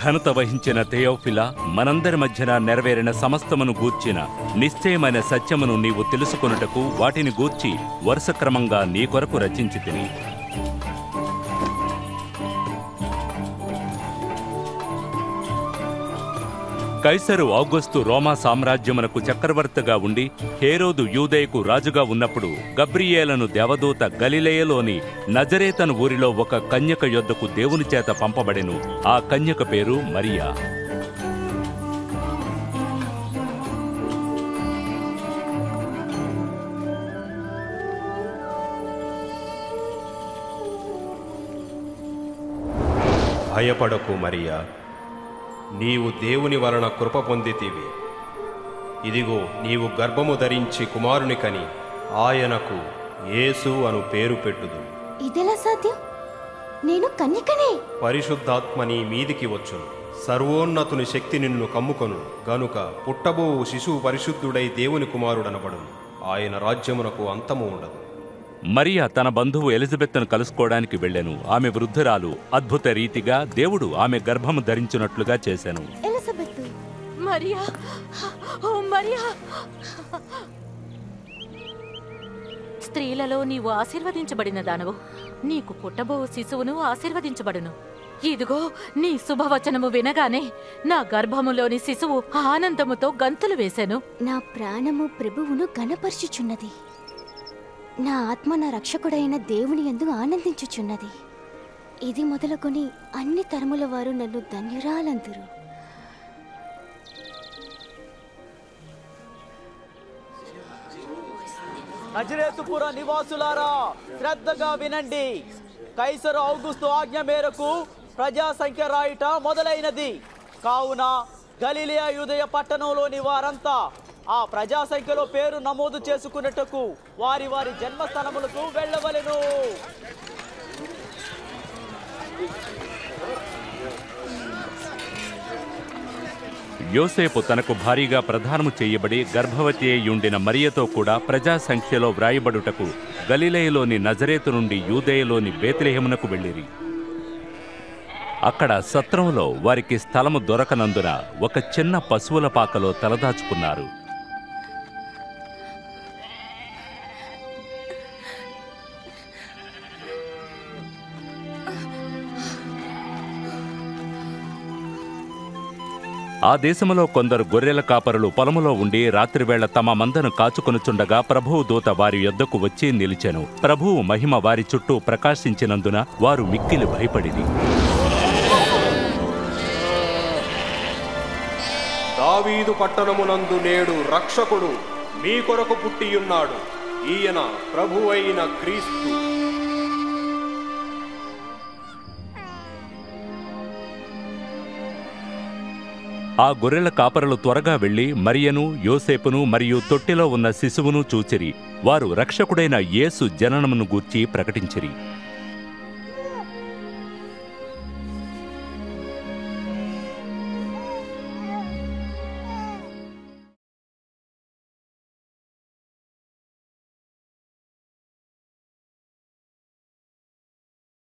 ఘనత వహించిన థెయోఫిలా, మనందరి మధ్యన నెరవేరిన సమస్తమును గూర్చిన నిశ్చయమైన సత్యమును నీవు తెలుసుకొనుటకు వాటిని గూర్చి వరుసక్రమంగా నీ కొరకు రచించితిని. కైసరు ఔగుస్తు రోమా సామ్రాజ్యమునకు చక్రవర్తిగా ఉండి హేరోదు యూదయకు రాజుగా ఉన్నప్పుడు గబ్రియేలను దేవదూత గలిలయలోని నజరేతను ఊరిలో ఒక కన్యక యొద్దకు దేవుని చేత పంపబడెను. ఆ కన్యక పేరు మరియా. భయపడకు మరియా, నీవు దేవుని వలన కృప పొందితివి. ఇదిగో నీవు గర్భము ధరించి కుమారుని కని ఆయనకు యేసు అను పేరు పెట్టుదు. ఇదెలా సాధ్యం? నేను కన్యకనే. పరిశుద్ధాత్మ నీ మీదికి వచ్చును, సర్వోన్నతుని శక్తి నిన్ను కమ్ముకొను గనుక పుట్టబోవు శిశువు పరిశుద్ధుడై దేవుని కుమారుడనబడును. ఆయన రాజ్యమునకు అంతము ఉండదు. మరియా తన బంధువు ఎలిజబెత్తును కలుసుకోవడానికి వెళ్ళెను. ఆమె వృద్ధురాలు. అద్భుత రీతిగా దేవుడు ఆమె గర్భము ధరించున్నట్లుగా చేశాను. ఎలిజబెత్, మరియా, ఓ మరియా, స్త్రీలలో నీవు ఆశీర్వదించబడిన దానవు, నీకు పుట్టబో శిశువును ఆశీర్వదించబడును. ఇదిగో నీ శుభవచనము వినగానే నా గర్భములోని శిశువు ఆనందముతో గంతులు వేశాను. నా ప్రాణము ప్రభువును గణపర్చుచున్నది. నా ఆత్మ నా రక్షకుడైన దేవుని యందు ఆనందించుచున్నది. ఇది మొదలుకొని అన్ని తరముల వారు నన్ను ధన్యురాలందురు. నజరేతుపుర నివాసులారా, శ్రద్ధగా వినండి. కైసరు ఔగుస్తు ఆజ్ఞ మేరకు ప్రజా సంఖ్య రాయుట మొదలైనది. కావున గలిలయ యూదయ పట్టణంలోని వారంతా ఆ ప్రజా సంఖ్యలో పేరు నమోదు చేసుకున్నట్టుకు వారి వారి జన్మస్థలములకు వెళ్ళవలెను. యోసేపు తనకు భారీగా ప్రదానము చేయబడి గర్భవతి అయ్యుండిన మరియతో కూడా ప్రజా సంఖ్యలో వ్రాయబడుటకు గలిలయలోని నజరేతు నుండి యూదయలోని బేత్లెహేమునకు వెళ్ళిరి. అక్కడ సత్రంలో వారికి స్థలము దొరకనందున ఒక చిన్న పశువుల పాకలో తలదాచుకున్నారు. ఆ దేశములో కొందరు గొర్రెల కాపరులు పొలములో ఉండి రాత్రివేళ తమ మందను కాచుకొనుచుండగా ప్రభువు దూత వారి యొద్దకు వచ్చి నిలిచెను. ప్రభువు మహిమ వారి చుట్టూ ప్రకాశించినందున వారు మిక్కిలి భయపడిరి. దావీదు పట్టణమునందు నేడు రక్షకుడు మీ కొరకు పుట్టియున్నాడు. ఈయన ప్రభువైన క్రీస్తు. ఆ గొర్రెల కాపరులు త్వరగా వెళ్లి మరియను, యోసేపును మరియు తొట్టిలో ఉన్న శిశువును చూచిరి. వారు రక్షకుడైన యేసు జననమును గూర్చి ప్రకటించిరి.